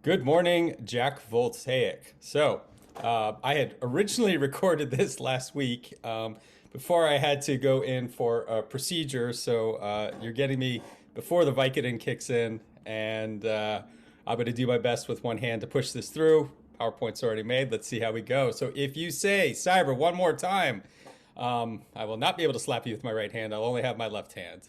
Good morning, Jack Voltaic. I had originally recorded this last week before I had to go in for a procedure. You're getting me before the Vicodin kicks in, and I'm going to do my best with one hand to push this through. PowerPoint's already made. Let's see how we go. So if you say cyber one more time, I will not be able to slap you with my right hand. I'll only have my left hand.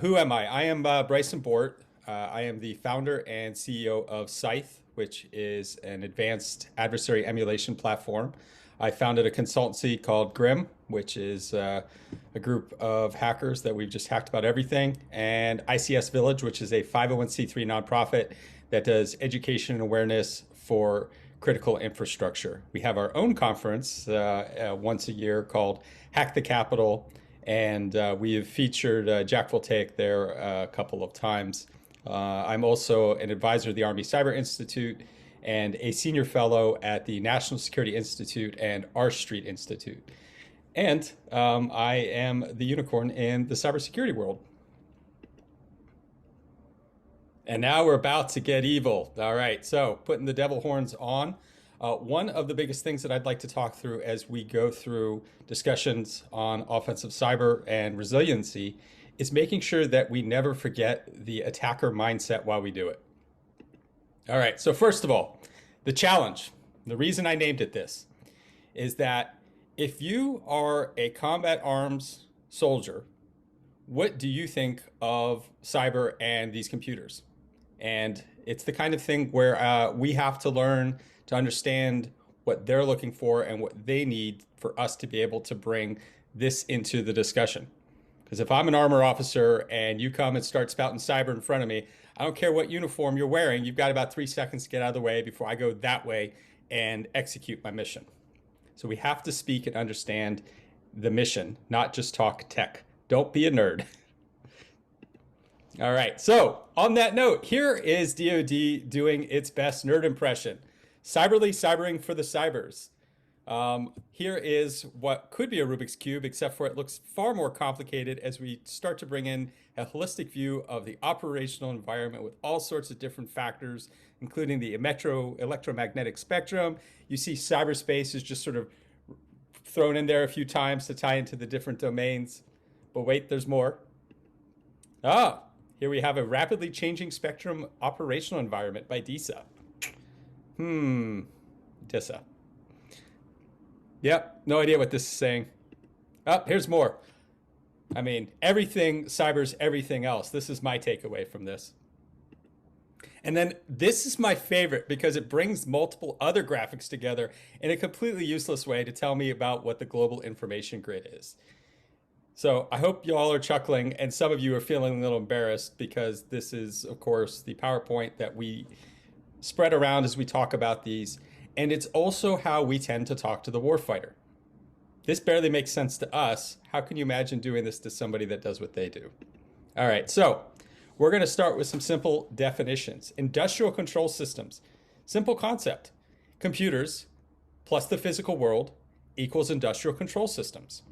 Who am I? I am Bryson Bort. I am the founder and CEO of SCYTHE, which is an advanced adversary emulation platform. I founded a consultancy called GRIMM, which is a group of hackers that we've just hacked about everything, and ICS Village, which is a 501c3 nonprofit that does education and awareness for critical infrastructure. We have our own conference once a year called Hack the Capitol, and we have featured Jack Voltaic there a couple of times. I'm also an advisor of the Army Cyber Institute and a senior fellow at the National Security Institute and R Street Institute. And I am the unicorn in the cybersecurity world. And now we're about to get evil. All right, so putting the devil horns on. One of the biggest things that I'd like to talk through as we go through discussions on offensive cyber and resiliency is making sure that we never forget the attacker mindset while we do it. All right, so first of all, the challenge, the reason I named it this, is that if you are a combat arms soldier, what do you think of cyber and these computers? And it's the kind of thing where we have to learn to understand what they're looking for and what they need for us to be able to bring this into the discussion. Because if I'm an armor officer and you come and start spouting cyber in front of me, I don't care what uniform you're wearing, you've got about 3 seconds to get out of the way before I go that way and execute my mission. So we have to speak and understand the mission, not just talk tech. Don't be a nerd. All right, so on that note, here is DoD doing its best nerd impression. Cyberly cybering for the cybers. Here is what could be a Rubik's Cube, except for it looks far more complicated as we start to bring in a holistic view of the operational environment with all sorts of different factors, including the electromagnetic spectrum. You see cyberspace is just sort of thrown in there a few times to tie into the different domains. But wait, there's more. Here we have a rapidly changing spectrum operational environment by DISA. DISA. Yep, no idea what this is saying. Here's more. I mean, everything cyber's everything else. This is my takeaway from this. And then this is my favorite because it brings multiple other graphics together in a completely useless way to tell me about what the global information grid is. So I hope you all are chuckling and some of you are feeling a little embarrassed because this is, of course, the PowerPoint that we spread around as we talk about these. And it's also how we tend to talk to the warfighter. This barely makes sense to us. How can you imagine doing this to somebody that does what they do? All right, so we're going to start with some simple definitions. Industrial control systems. Simple concept. Computers plus the physical world equals industrial control systems.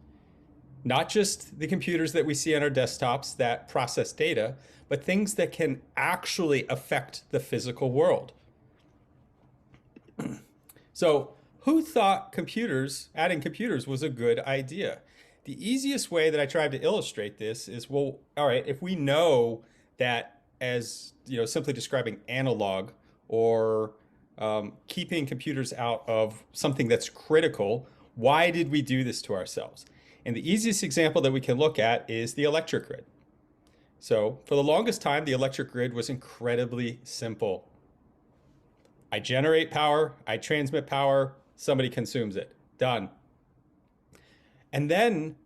Not just the computers that we see on our desktops that process data, but things that can actually affect the physical world. So who thought adding computers was a good idea? The easiest way that I tried to illustrate this is, well, all right, if we know that as, simply describing analog or keeping computers out of something that's critical, why did we do this to ourselves? And the easiest example that we can look at is the electric grid. So for the longest time, the electric grid was incredibly simple. I generate power, I transmit power, somebody consumes it. Done. And then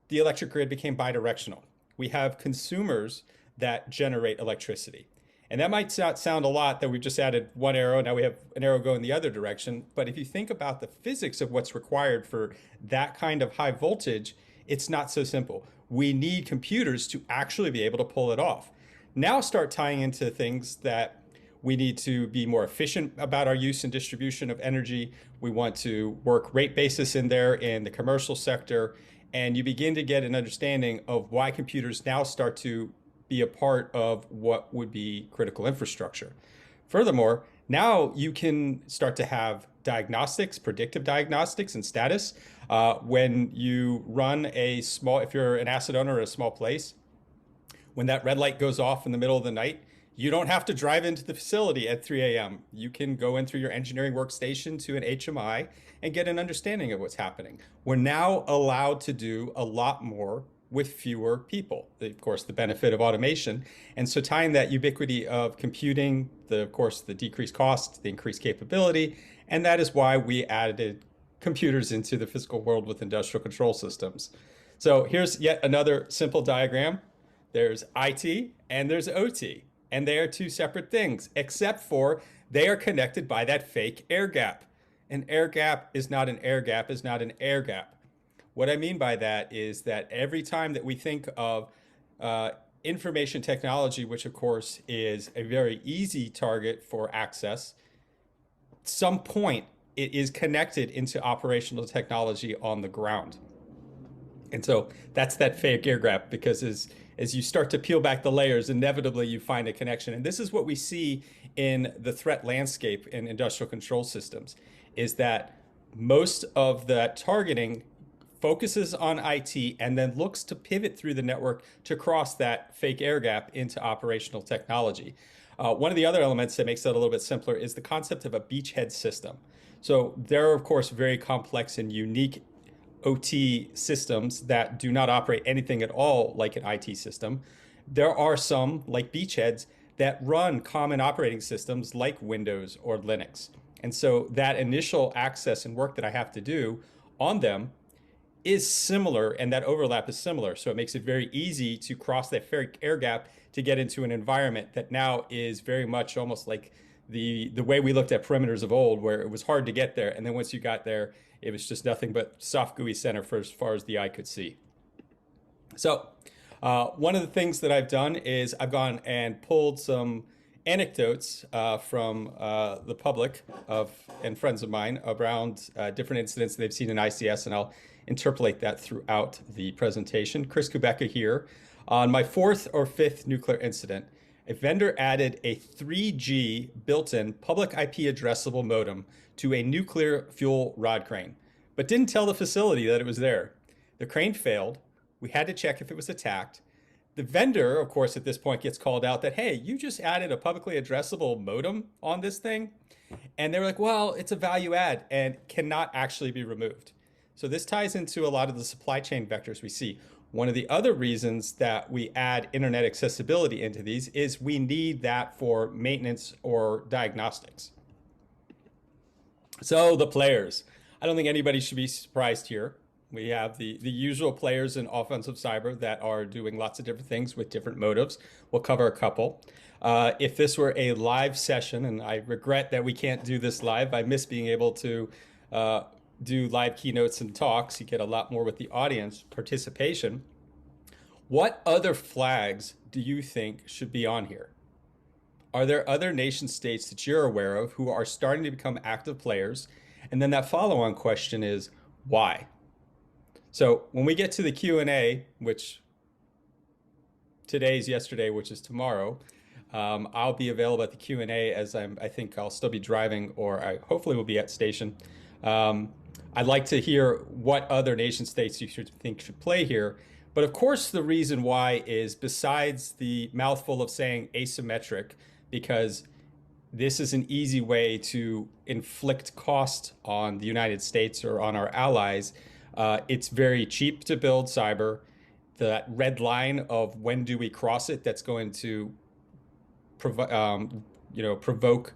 the electric grid became bidirectional. We have consumers that generate electricity. And that might sound a lot that we've just added one arrow, now we have an arrow going the other direction. But if you think about the physics of what's required for that kind of high voltage, it's not so simple. We need computers to actually be able to pull it off. Now start tying into things that we need to be more efficient about our use and distribution of energy. We want to work rate basis in there in the commercial sector. And you begin to get an understanding of why computers now start to be a part of what would be critical infrastructure. Furthermore, now you can start to have diagnostics, predictive diagnostics and status. When you run a small, if you're an asset owner at a small place, when that red light goes off in the middle of the night, you don't have to drive into the facility at 3 a.m. You can go in through your engineering workstation to an HMI and get an understanding of what's happening. We're now allowed to do a lot more with fewer people. Of course, the benefit of automation. And so tying that ubiquity of computing, of course, the decreased cost, the increased capability, and that is why we added computers into the physical world with industrial control systems. So here's yet another simple diagram. There's IT and there's OT, and they are two separate things, except for they are connected by that fake air gap. An air gap is not an air gap, is not an air gap. What I mean by that is that every time that we think of information technology, which of course is a very easy target for access, at some point it is connected into operational technology on the ground. And so that's that fake air gap, because as you start to peel back the layers, inevitably you find a connection. And this is what we see in the threat landscape in industrial control systems, is that most of that targeting focuses on IT and then looks to pivot through the network to cross that fake air gap into operational technology. One of the other elements that makes that a little bit simpler is the concept of a beachhead system. So there are, of course, very complex and unique OT systems that do not operate anything at all like an IT system. There are some, like beachheads, that run common operating systems like Windows or Linux. And so that initial access and work that I have to do on them is similar, and that overlap is similar. So it makes it very easy to cross that fake air gap to get into an environment that now is very much almost like the way we looked at perimeters of old, where it was hard to get there. And then once you got there, it was just nothing but soft GUI center for as far as the eye could see. So one of the things that I've done is I've gone and pulled some anecdotes from the public and friends of mine around different incidents they've seen in ICS, and I'll interpolate that throughout the presentation. Chris Kubecka here. On my 4th or 5th nuclear incident, a vendor added a 3G built-in public IP addressable modem to a nuclear fuel rod crane, but didn't tell the facility that it was there. The crane failed. We had to check if it was attacked. The vendor, of course, at this point gets called out that, hey, you just added a publicly addressable modem on this thing. And they were like, well, it's a value add and cannot actually be removed. So this ties into a lot of the supply chain vectors we see. One of the other reasons that we add internet accessibility into these is we need that for maintenance or diagnostics. So the players, I don't think anybody should be surprised here. We have the usual players in offensive cyber that are doing lots of different things with different motives. We'll cover a couple. If this were a live session, and I regret that we can't do this live, I miss being able to do live keynotes and talks. You get a lot more with the audience participation. What other flags do you think should be on here? Are there other nation states that you're aware of who are starting to become active players? And then that follow-on question is, why? So when we get to the Q&A, which today's yesterday, which is tomorrow, I'll be available at the Q&A as I think I'll still be driving, or I hopefully will be at station. I'd like to hear what other nation states you think should play here. But of course, the reason why is, besides the mouthful of saying asymmetric, because this is an easy way to inflict cost on the United States or on our allies. It's very cheap to build cyber. That red line of when do we cross it, that's going to provoke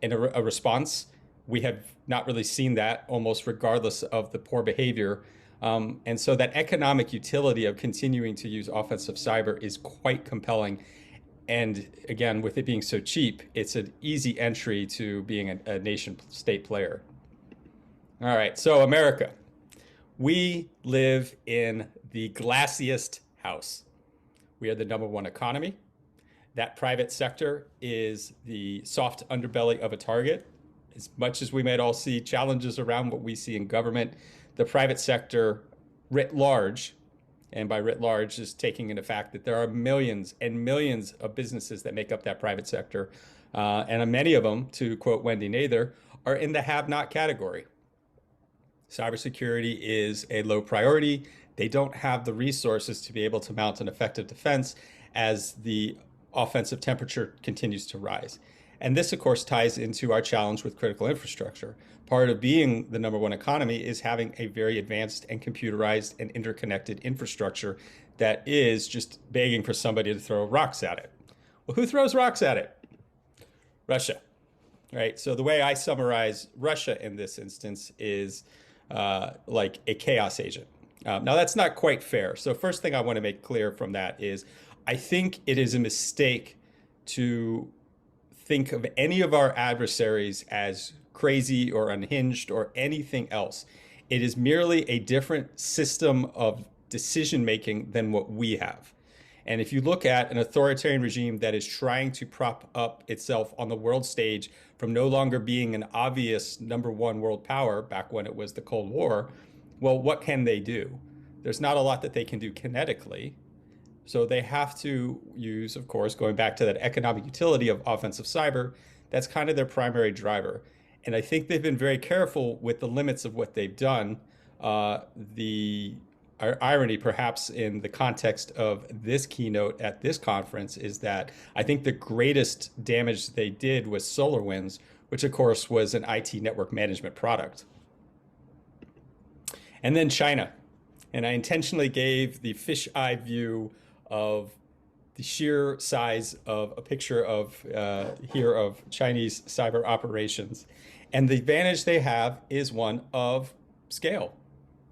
a response. We have not really seen that, almost regardless of the poor behavior. And so that economic utility of continuing to use offensive cyber is quite compelling. And again, with it being so cheap, it's an easy entry to being a nation state player. All right, so America. We live in the glassiest house. We are the #1 economy. That private sector is the soft underbelly of a target. As much as we might all see challenges around what we see in government, the private sector writ large and by writ large is taking into fact that there are millions and millions of businesses that make up that private sector. And many of them, to quote Wendy Nather, are in the have-not category. Cybersecurity is a low priority. They don't have the resources to be able to mount an effective defense as the offensive temperature continues to rise. And this, of course, ties into our challenge with critical infrastructure. Part of being the #1 economy is having a very advanced and computerized and interconnected infrastructure that is just begging for somebody to throw rocks at it. Well, who throws rocks at it? Russia, right? So the way I summarize Russia in this instance is like a chaos agent. Now, that's not quite fair. So first thing I want to make clear from that is I think it is a mistake to think of any of our adversaries as crazy or unhinged or anything else. It is merely a different system of decision making than what we have. And if you look at an authoritarian regime that is trying to prop up itself on the world stage from no longer being an obvious #1 world power back when it was the Cold War, well, what can they do? There's not a lot that they can do kinetically. So they have to use, of course, going back to that economic utility of offensive cyber, that's kind of their primary driver. And I think they've been very careful with the limits of what they've done. The irony, perhaps, in the context of this keynote at this conference is that I think the greatest damage they did was SolarWinds, which, of course, was an IT network management product. And then China. And I intentionally gave the fisheye view of the sheer size of a picture of here of Chinese cyber operations. And the advantage they have is one of scale.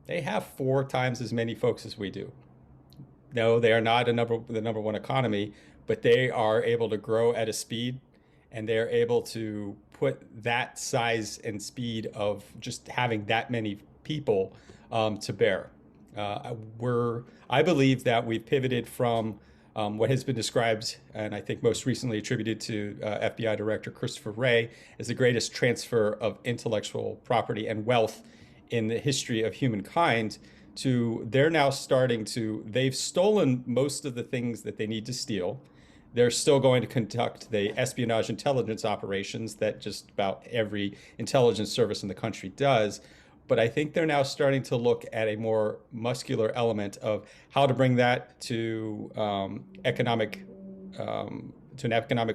They have 4 times as many folks as we do. No, they are not the #1 economy, but they are able to grow at a speed, and they're able to put that size and speed of just having that many people to bear. I believe that we've pivoted from what has been described, and I think most recently attributed to FBI Director Christopher Wray, as the greatest transfer of intellectual property and wealth in the history of humankind, to they're now starting to, they've stolen most of the things that they need to steal. They're still going to conduct the espionage intelligence operations that just about every intelligence service in the country does. But I think they're now starting to look at a more muscular element of how to bring that to an economic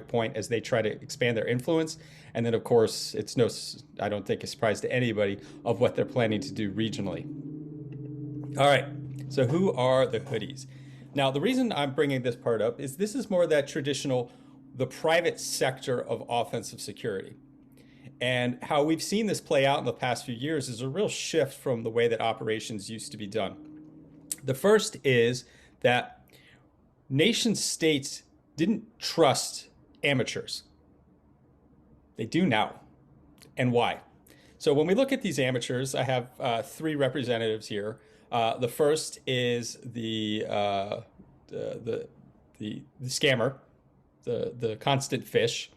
point as they try to expand their influence. And then, of course, I don't think a surprise to anybody of what they're planning to do regionally. All right, so who are the hoodies? Now, the reason I'm bringing this part up is this is more that traditional, the private sector of offensive security. And how we've seen this play out in the past few years is a real shift from the way that operations used to be done. The first is that nation states didn't trust amateurs. They do now. And why? So when we look at these amateurs, I have 3 representatives here. The first is the scammer, the constant fish,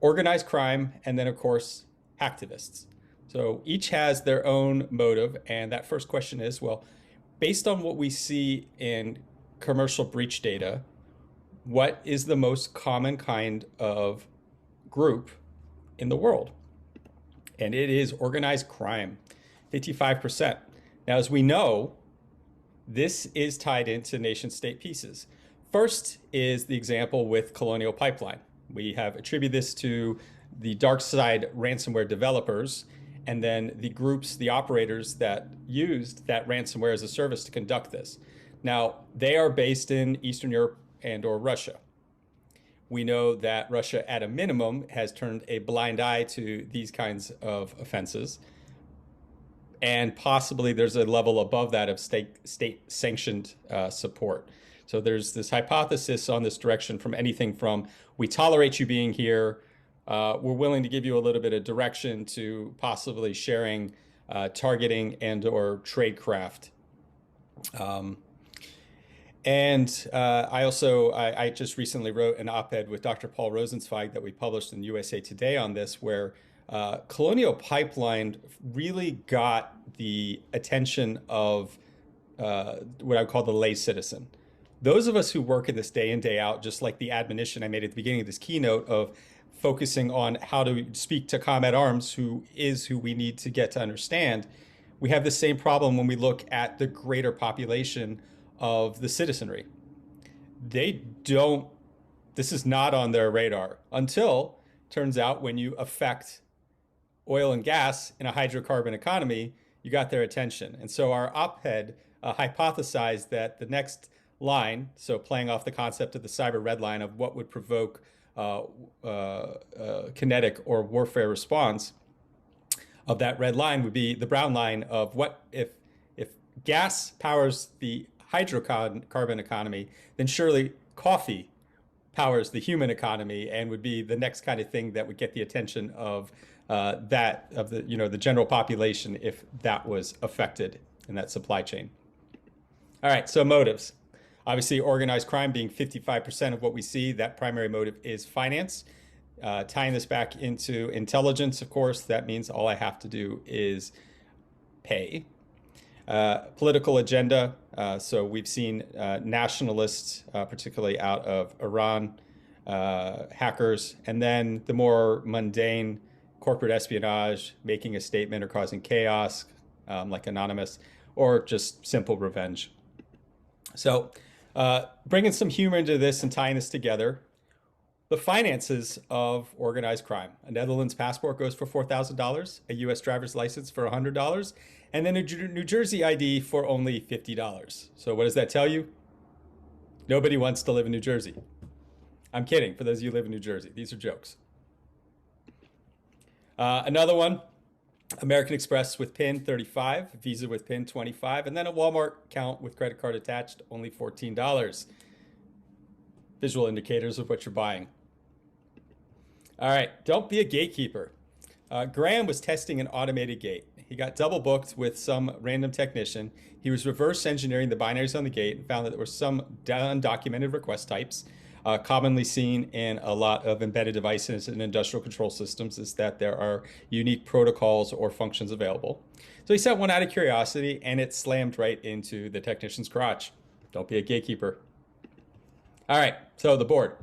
organized crime, and then, of course, hacktivists. So each has their own motive. And that first question is, well, based on what we see in commercial breach data, what is the most common kind of group in the world? And it is organized crime, 55%. Now, as we know, this is tied into nation state pieces. First is the example with Colonial Pipeline. We have attributed this to the dark side ransomware developers, and then the groups, the operators that used that ransomware as a service to conduct this. Now, they are based in Eastern Europe and or Russia. We know that Russia, at a minimum, has turned a blind eye to these kinds of offenses. And possibly there's a level above that of state-sanctioned support. So there's this hypothesis on this direction from anything from, we tolerate you being here, we're willing to give you a little bit of direction, to possibly sharing targeting and or tradecraft. I just recently wrote an op-ed with Dr. Paul Rosenzweig that we published in USA Today on this, where Colonial Pipeline really got the attention of what I would call the lay citizen. Those of us who work in this day in, day out, just like the admonition I made at the beginning of this keynote of focusing on how to speak to combat arms, who we need to get to understand, we have the same problem when we look at the greater population of the citizenry. They don't, this is not on their radar until, turns out, when you affect oil and gas in a hydrocarbon economy, you got their attention. And so our op-ed hypothesized that the next line, so playing off the concept of the cyber red line of what would provoke kinetic or warfare response, of that red line would be the brown line of what if gas powers the hydrocarbon economy, then surely coffee powers the human economy and would be the next kind of thing that would get the attention of the general population if that was affected in that supply chain. All right, so motives. Obviously, organized crime being 55% of what we see, that primary motive is finance. Tying this back into intelligence, of course, that means all I have to do is pay. Political agenda. So we've seen nationalists, particularly out of Iran, hackers, and then the more mundane corporate espionage, making a statement or causing chaos, like Anonymous, or just simple revenge. So bringing some humor into this and tying this together, the finances of organized crime. A Netherlands passport goes for $4,000, a US driver's license for $100, and then a New Jersey ID for only $50. So what does that tell you? Nobody wants to live in New Jersey. I'm kidding, for those of you who live in New Jersey. These are jokes. Another one, American Express with PIN, $35, Visa with PIN, $25, and then a Walmart account with credit card attached, only $14. Visual indicators of what you're buying. All right, don't be a gatekeeper. Graham was testing an automated gate. He got double booked with some random technician. He was reverse engineering the binaries on the gate and found that there were some undocumented request types. Commonly seen in a lot of embedded devices and industrial control systems is that there are unique protocols or functions available. So he sent one out of curiosity and it slammed right into the technician's crotch. Don't be a gatekeeper. All right, so the board.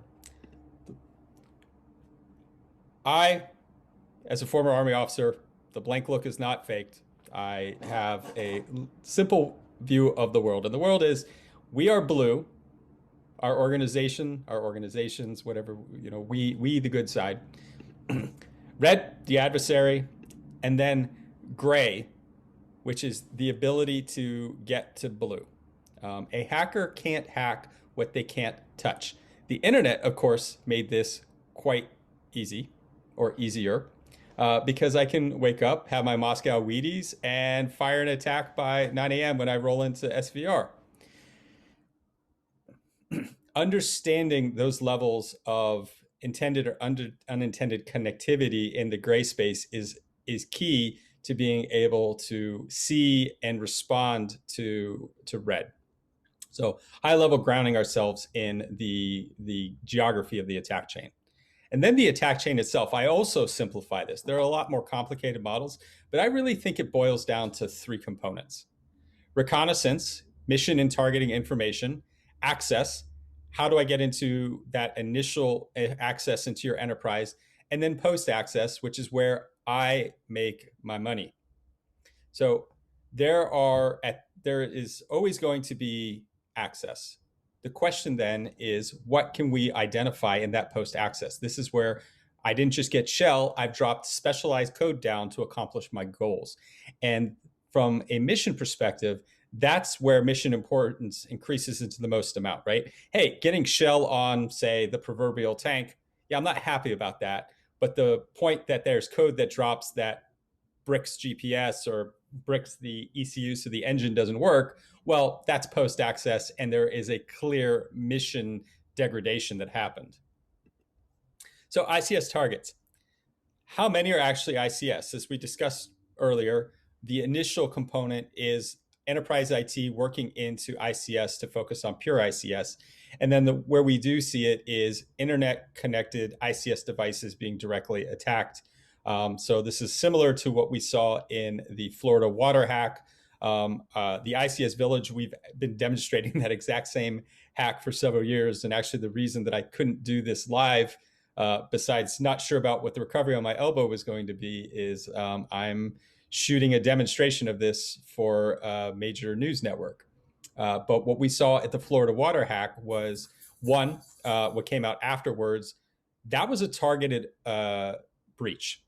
I, as a former Army officer, the blank look is not faked. I have a simple view of the world. And the world is, we are blue. Our organization, our organizations, whatever, we the good side. Red, the adversary, and then gray, which is the ability to get to blue. A hacker can't hack what they can't touch. The internet, of course, made this quite easy, or easier, because I can wake up, have my Moscow Wheaties, and fire an attack by 9 a.m. when I roll into SVR. Understanding those levels of intended or unintended connectivity in the gray space is key to being able to see and respond to red. So high level grounding ourselves in the geography of the attack chain. And then the attack chain itself, I also simplify this. There are a lot more complicated models, but I really think it boils down to three components. Reconnaissance, mission and targeting information, access, how do I get into that initial access into your enterprise, and then post-access, which is where I make my money. So there is always going to be access. The question then is, what can we identify in that post-access? This is where I didn't just get shell, I've dropped specialized code down to accomplish my goals. And from a mission perspective, that's where mission importance increases into the most amount, right? Hey, getting shell on, say, the proverbial tank, yeah, I'm not happy about that. But the point that there's code that drops that bricks GPS or bricks the ECU so the engine doesn't work, well, that's post-access, and there is a clear mission degradation that happened. So ICS targets. How many are actually ICS? As we discussed earlier, the initial component is enterprise IT working into ICS to focus on pure ICS. And then where we do see it is internet-connected ICS devices being directly attacked. So this is similar to what we saw in the Florida water hack, The ICS Village, we've been demonstrating that exact same hack for several years. And actually, the reason that I couldn't do this live, besides not sure about what the recovery on my elbow was going to be, is I'm shooting a demonstration of this for a major news network. But what we saw at the Florida water hack was, one, what came out afterwards, that was a targeted breach.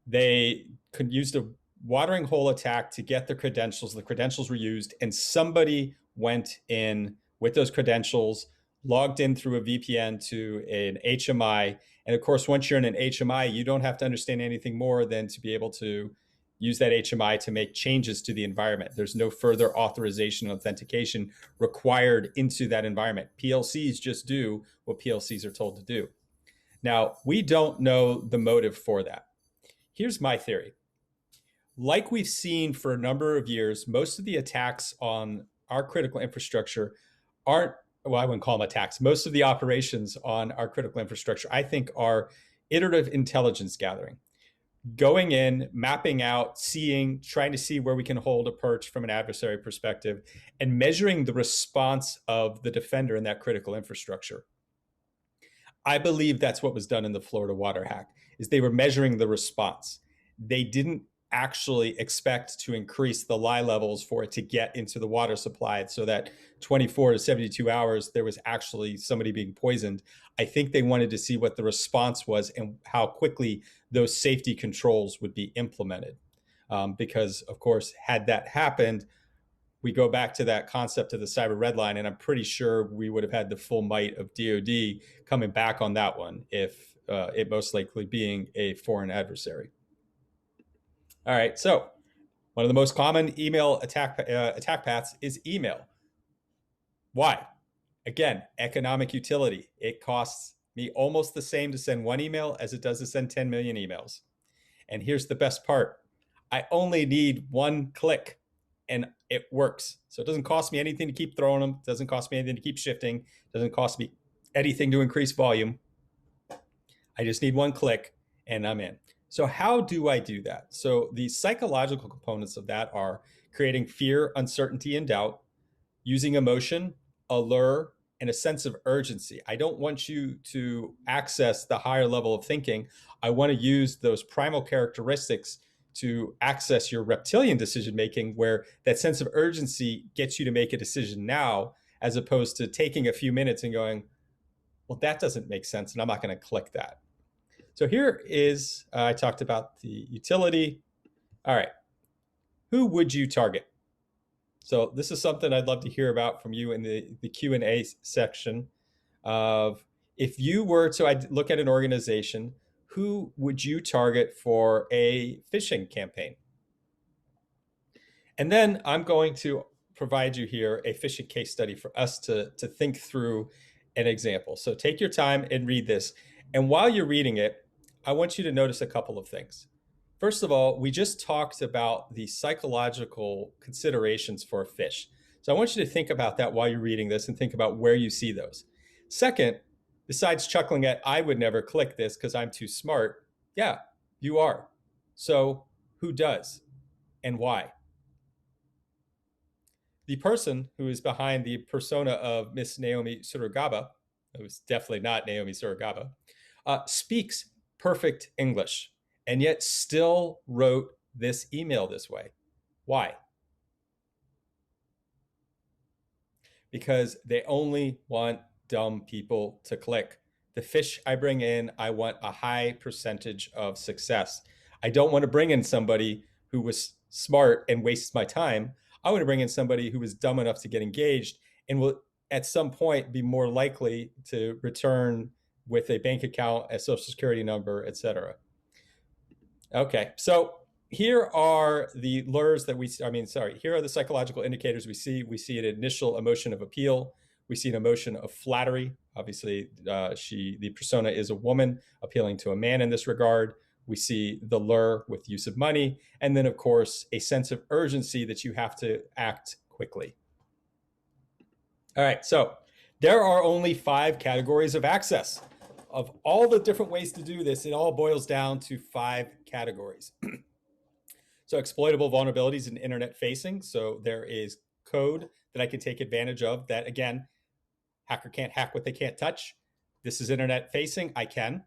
They could use a watering hole attack to get the credentials. The credentials were used, and somebody went in with those credentials, logged in through a VPN to an HMI. And of course, once you're in an HMI, you don't have to understand anything more than to be able to use that HMI to make changes to the environment. There's no further authorization and authentication required into that environment. PLCs just do what PLCs are told to do. Now, we don't know the motive for that. Here's my theory. Like we've seen for a number of years, most of the attacks on our critical infrastructure aren't, well, I wouldn't call them attacks. Most of the operations on our critical infrastructure, I think, are iterative intelligence gathering. Going in, mapping out, seeing, trying to see where we can hold a perch from an adversary perspective, and measuring the response of the defender in that critical infrastructure. I believe that's what was done in the Florida water hack, is they were measuring the response. They didn't actually expect to increase the lie levels for it to get into the water supply so that 24 to 72 hours, there was actually somebody being poisoned. I think they wanted to see what the response was and how quickly those safety controls would be implemented. Because, of course, had that happened, we go back to that concept of the cyber red line, and I'm pretty sure we would have had the full might of DoD coming back on that one, if it most likely being a foreign adversary. All right, so one of the most common email attack paths is email. Why? Again, economic utility. It costs me almost the same to send one email as it does to send 10 million emails. And here's the best part. I only need one click and it works. So it doesn't cost me anything to keep throwing them. It doesn't cost me anything to keep shifting. It doesn't cost me anything to increase volume. I just need one click and I'm in. So how do I do that? So the psychological components of that are creating fear, uncertainty, and doubt, using emotion, allure, and a sense of urgency. I don't want you to access the higher level of thinking. I want to use those primal characteristics to access your reptilian decision-making, where that sense of urgency gets you to make a decision now, as opposed to taking a few minutes and going, well, that doesn't make sense, and I'm not going to click that. So here is, I talked about the utility. All right, who would you target? So this is something I'd love to hear about from you in the Q&A section of, if you were to look at an organization, who would you target for a phishing campaign? And then I'm going to provide you here a phishing case study for us to think through an example. So take your time and read this. And while you're reading it, I want you to notice a couple of things. First of all, we just talked about the psychological considerations for a phish. So I want you to think about that while you're reading this and think about where you see those. Second, besides chuckling at, I would never click this because I'm too smart, yeah, you are. So who does and why? The person who is behind the persona of Miss Naomi Surugaba, who's definitely not Naomi Surugaba, speaks perfect English and yet still wrote this email this way. Why? Because they only want dumb people to click. The phish I bring in, I want a high percentage of success. I don't want to bring in somebody who was smart and wastes my time. I want to bring in somebody who was dumb enough to get engaged and will at some point be more likely to return with a bank account, a social security number, etc. Okay, so here are the lures that here are the psychological indicators we see. We see an initial emotion of appeal. We see an emotion of flattery. Obviously, the persona is a woman appealing to a man in this regard. We see the lure with use of money. And then, of course, a sense of urgency that you have to act quickly. All right, so there are only 5 categories of access. Of all the different ways to do this, it all boils down to 5 categories. So exploitable vulnerabilities in internet facing. So there is code that I can take advantage of that, again, hacker can't hack what they can't touch. This is internet facing, I can.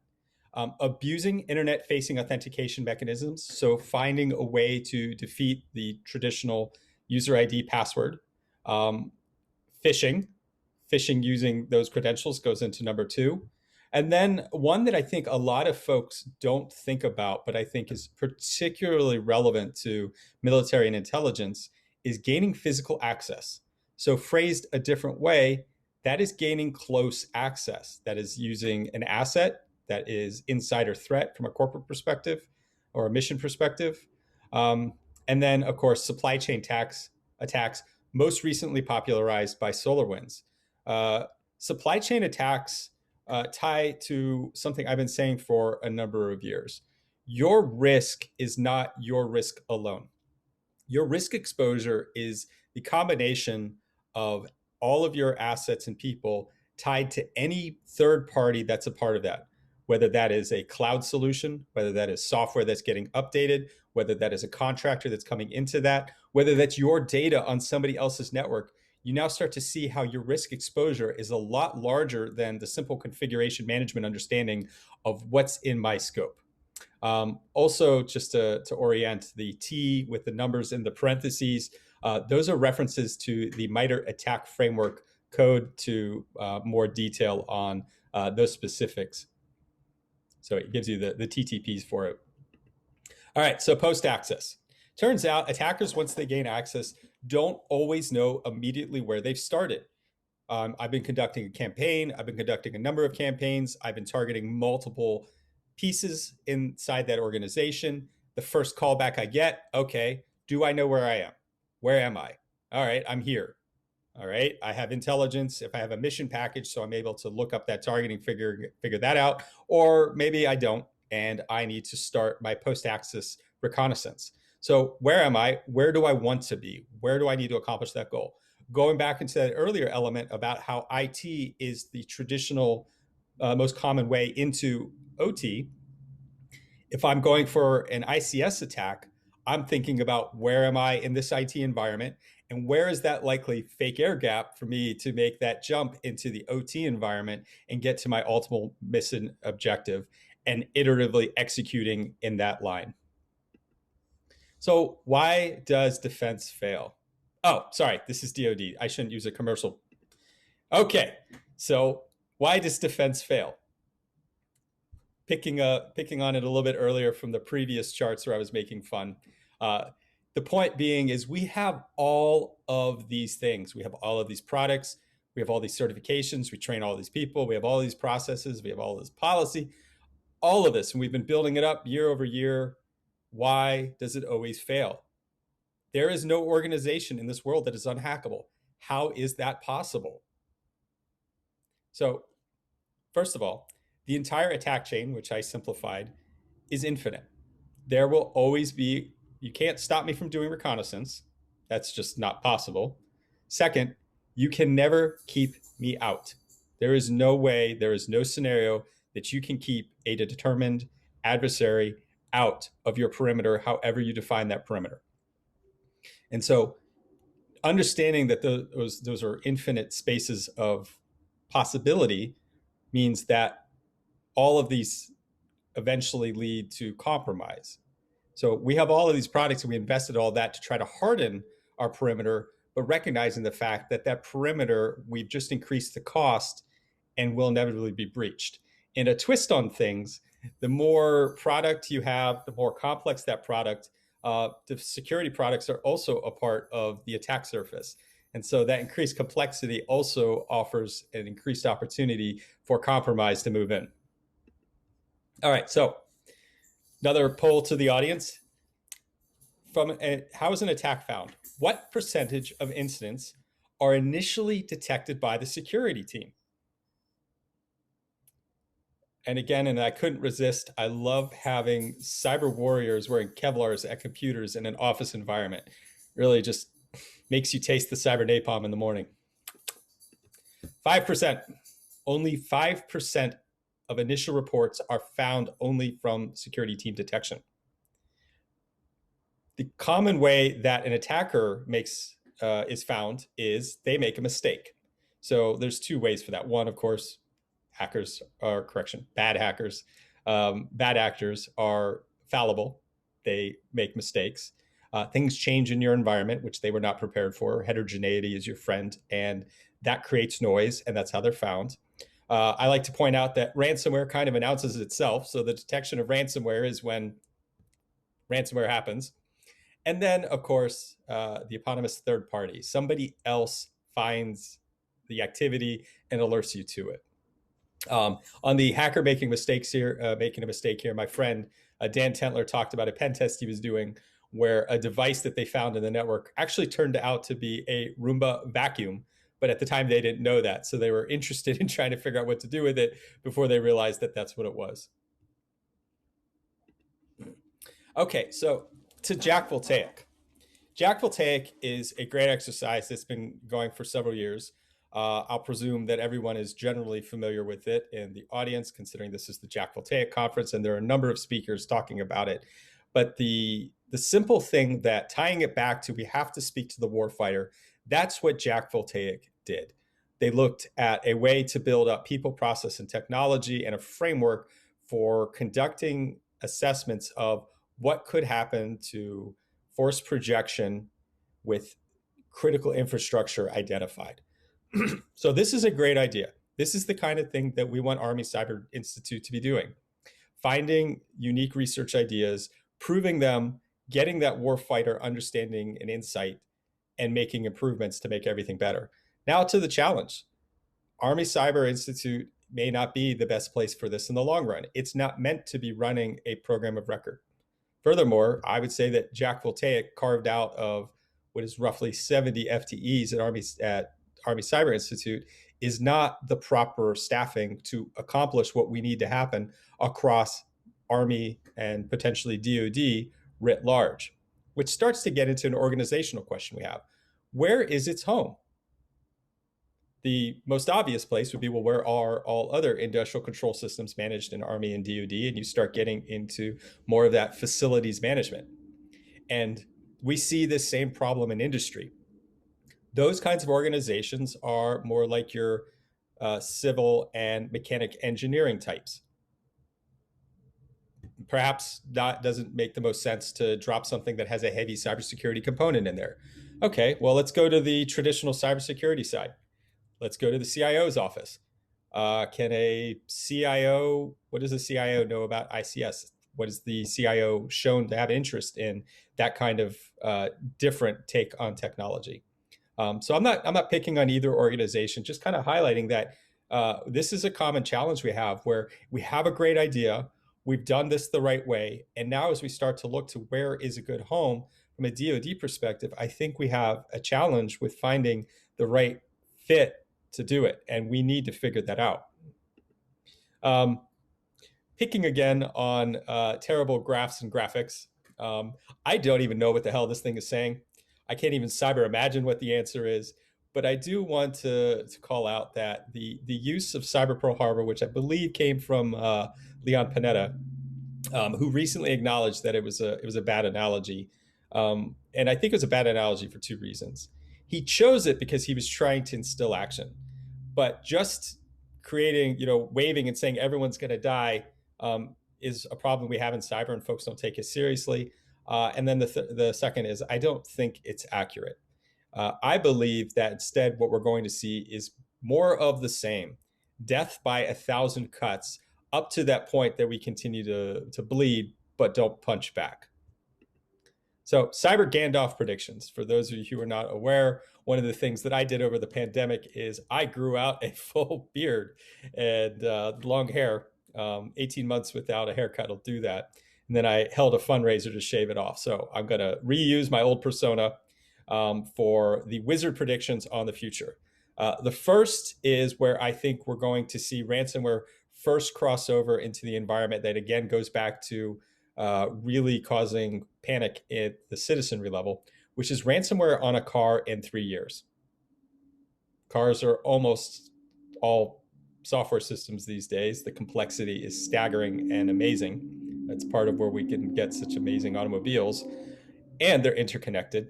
Abusing internet facing authentication mechanisms. So finding a way to defeat the traditional user ID password. Phishing using those credentials goes into number 2. And then one that I think a lot of folks don't think about, but I think is particularly relevant to military and intelligence, is gaining physical access. So phrased a different way, that is gaining close access. That is using an asset that is insider threat from a corporate perspective or a mission perspective. And then, of course, supply chain attacks, most recently popularized by SolarWinds. Supply chain attacks tie to something I've been saying for a number of years. Your risk is not your risk alone. Your risk exposure is the combination of all of your assets and people tied to any third party that's a part of that, whether that is a cloud solution, whether that is software that's getting updated, whether that is a contractor that's coming into that, whether that's your data on somebody else's network. You now start to see how your risk exposure is a lot larger than the simple configuration management understanding of what's in my scope. Also, just to orient, the T with the numbers in the parentheses, those are references to the MITRE ATT&CK framework code to more detail on those specifics. So it gives you the TTPs for it. All right, so post-access. Turns out attackers, once they gain access, don't always know immediately where they've started. I've been conducting a campaign. I've been conducting a number of campaigns. I've been targeting multiple pieces inside that organization. The first callback I get, okay, do I know where I am? Where am I? All right, I'm here. All right, I have intelligence. If I have a mission package, so I'm able to look up that targeting, figure that out, or maybe I don't, and I need to start my post-access reconnaissance. So where am I? Where do I want to be? Where do I need to accomplish that goal? Going back into that earlier element about how IT is the traditional, most common way into OT. If I'm going for an ICS attack, I'm thinking about where am I in this IT environment and where is that likely fake air gap for me to make that jump into the OT environment and get to my ultimate mission objective and iteratively executing in that line. So why does defense fail? Oh, sorry, this is DoD. I shouldn't use a commercial. Okay, so why does defense fail? Picking on it a little bit earlier from the previous charts where I was making fun. The point being is we have all of these things. We have all of these products. We have all these certifications. We train all these people. We have all these processes. We have all this policy, all of this. And we've been building it up year over year. Why does it always fail? There is no organization in this world that is unhackable. How is that possible? So, first of all, the entire attack chain, which I simplified, is infinite. There will always be, you can't stop me from doing reconnaissance. That's just not possible. Second, you can never keep me out. There is no way, there is no scenario that you can keep a determined adversary out of your perimeter, however you define that perimeter. And so understanding that those are infinite spaces of possibility means that all of these eventually lead to compromise. So we have all of these products and we invested all that to try to harden our perimeter, but recognizing the fact that that perimeter, we've just increased the cost and will inevitably be breached. And a twist on things, the more product you have, the more complex that product, the security products are also a part of the attack surface. And so that increased complexity also offers an increased opportunity for compromise to move in. All right, so another poll to the audience. How is an attack found? What percentage of incidents are initially detected by the security team? And again, and I couldn't resist, I love having cyber warriors wearing Kevlars at computers in an office environment. Really just makes you taste the cyber napalm in the morning. 5%, only 5% of initial reports are found only from security team detection. The common way that an attacker is found is they make a mistake. So there's two ways for that. One, of course, bad hackers, bad actors are fallible. They make mistakes. Things change in your environment, which they were not prepared for. Heterogeneity is your friend, and that creates noise, and that's how they're found. I like to point out that ransomware kind of announces itself. So the detection of ransomware is when ransomware happens. And then, of course, the eponymous third party. Somebody else finds the activity and alerts you to it. On the hacker making a mistake here, my friend Dan Tentler talked about a pen test he was doing where a device that they found in the network actually turned out to be a Roomba vacuum. But at the time, they didn't know that. So they were interested in trying to figure out what to do with it before they realized that that's what it was. Okay, so to Jack Voltaic. Jack Voltaic is a great exercise that's been going for several years. I'll presume that everyone is generally familiar with it in the audience, considering this is the Jack Voltaic conference, and there are a number of speakers talking about it. But the simple thing that tying it back to we have to speak to the warfighter, that's what Jack Voltaic did. They looked at a way to build up people, process, and technology and a framework for conducting assessments of what could happen to force projection with critical infrastructure identified. So this is a great idea. This is the kind of thing that we want Army Cyber Institute to be doing. Finding unique research ideas, proving them, getting that warfighter understanding and insight, and making improvements to make everything better. Now to the challenge. Army Cyber Institute may not be the best place for this in the long run. It's not meant to be running a program of record. Furthermore, I would say that Jack Voltaic carved out of what is roughly 70 FTEs at Army Cyber Institute is not the proper staffing to accomplish what we need to happen across Army and potentially DoD writ large, which starts to get into an organizational question we have. Where is its home? The most obvious place would be, well, where are all other industrial control systems managed in Army and DoD? And you start getting into more of that facilities management. And we see this same problem in industry. Those kinds of organizations are more like your civil and mechanic engineering types. Perhaps that doesn't make the most sense to drop something that has a heavy cybersecurity component in there. Okay, well, let's go to the traditional cybersecurity side. Let's go to the CIO's office. Can a CIO, what does a CIO know about ICS? What is the CIO shown to have interest in that kind of different take on technology? So I'm not picking on either organization, just kind of highlighting that this is a common challenge we have where we have a great idea, we've done this the right way, and now as we start to look to where is a good home from a DoD perspective, I think we have a challenge with finding the right fit to do it, and we need to figure that out. Picking again on terrible graphs and graphics, I don't even know what the hell this thing is saying. I can't even cyber imagine what the answer is, but I do want to call out that the use of Cyber Pearl Harbor, which I believe came from Leon Panetta, who recently acknowledged that it was a bad analogy, and I think it was a bad analogy for two reasons. He chose it because he was trying to instill action, but just creating, waving and saying everyone's going to die is a problem we have in cyber, and folks don't take it seriously. And then the second is I don't think it's accurate. I believe that instead what we're going to see is more of the same. Death by 1,000 cuts up to that point that we continue to bleed but don't punch back. So cyber Gandalf predictions. For those of you who are not aware, one of the things that I did over the pandemic is I grew out a full beard and long hair. 18 months without a haircut will do that. And then I held a fundraiser to shave it off. So I'm going to reuse my old persona for the wizard predictions on the future. The first is where I think we're going to see ransomware first crossover into the environment that, again, goes back to really causing panic at the citizenry level, which is ransomware on a car in 3 years. Cars are almost all software systems these days. The complexity is staggering and amazing. That's part of where we can get such amazing automobiles. and they're interconnected.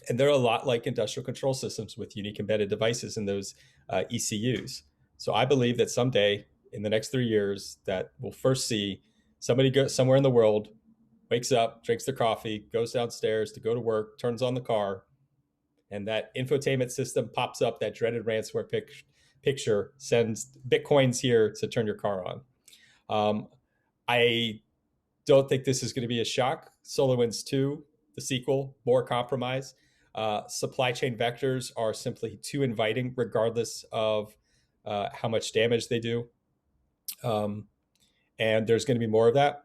And they're a lot like industrial control systems with unique embedded devices in those ECUs. So I believe that someday in the next 3 years that we'll first see somebody go somewhere in the world, wakes up, drinks their coffee, goes downstairs to go to work, turns on the car, and that infotainment system pops up that dreaded ransomware picture, sends Bitcoins here to turn your car on. I don't think this is going to be a shock. SolarWinds 2, the sequel, more compromise. Supply chain vectors are simply too inviting, regardless of how much damage they do. And there's going to be more of that.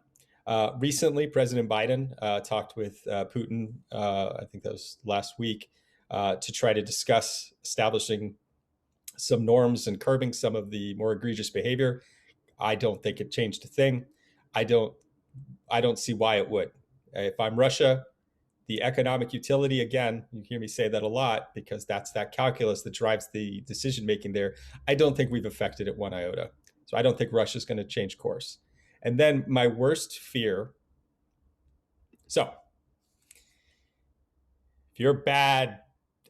Recently, President Biden talked with Putin, I think that was last week, to try to discuss establishing some norms and curbing some of the more egregious behavior. I don't think it changed a thing. I don't see why it would. If I'm Russia, the economic utility, again, you hear me say that a lot because that's that calculus that drives the decision making there. I don't think we've affected it one iota. So I don't think Russia's going to change course. And then my worst fear. So if you're a bad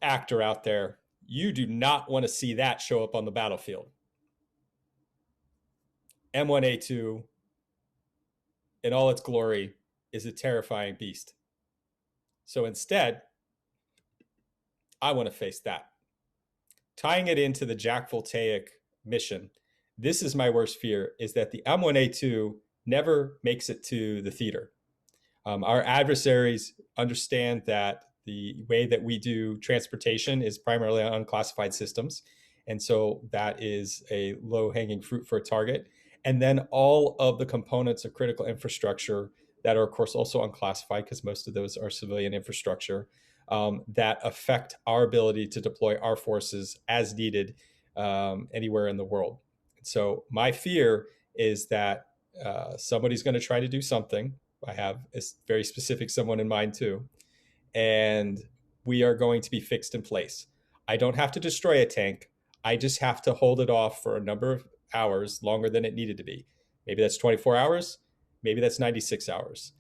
actor out there, you do not want to see that show up on the battlefield. M1A2 in all its glory is a terrifying beast. So instead, I want to face that. Tying it into the Jack Voltaic mission, this is my worst fear, is that the M1A2 never makes it to the theater. Our adversaries understand that the way that we do transportation is primarily on unclassified systems. And so that is a low-hanging fruit for a target. And then all of the components of critical infrastructure that are, of course, also unclassified, because most of those are civilian infrastructure, that affect our ability to deploy our forces as needed anywhere in the world. So my fear is that somebody's going to try to do something. I have a very specific someone in mind too. And we are going to be fixed in place. I don't have to destroy a tank. I just have to hold it off for a number of hours longer than it needed to be. Maybe that's 24 hours. Maybe that's 96 hours.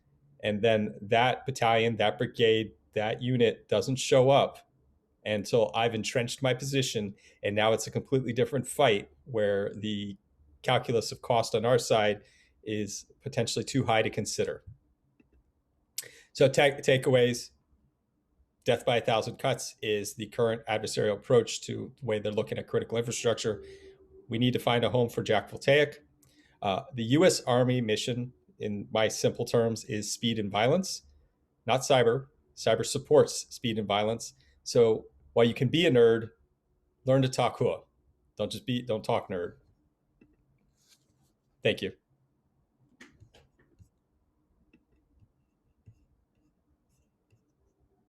And then that battalion, that brigade, that unit doesn't show up until I've entrenched my position. And now it's a completely different fight where the calculus of cost on our side is potentially too high to consider. So takeaways, death by 1,000 cuts is the current adversarial approach to the way they're looking at critical infrastructure. We need to find a home for Jack Voltaic. The U.S. Army mission, in my simple terms, is speed and violence, not cyber. Cyber supports speed and violence. So while you can be a nerd, learn to talk hua. Don't talk nerd. Thank you.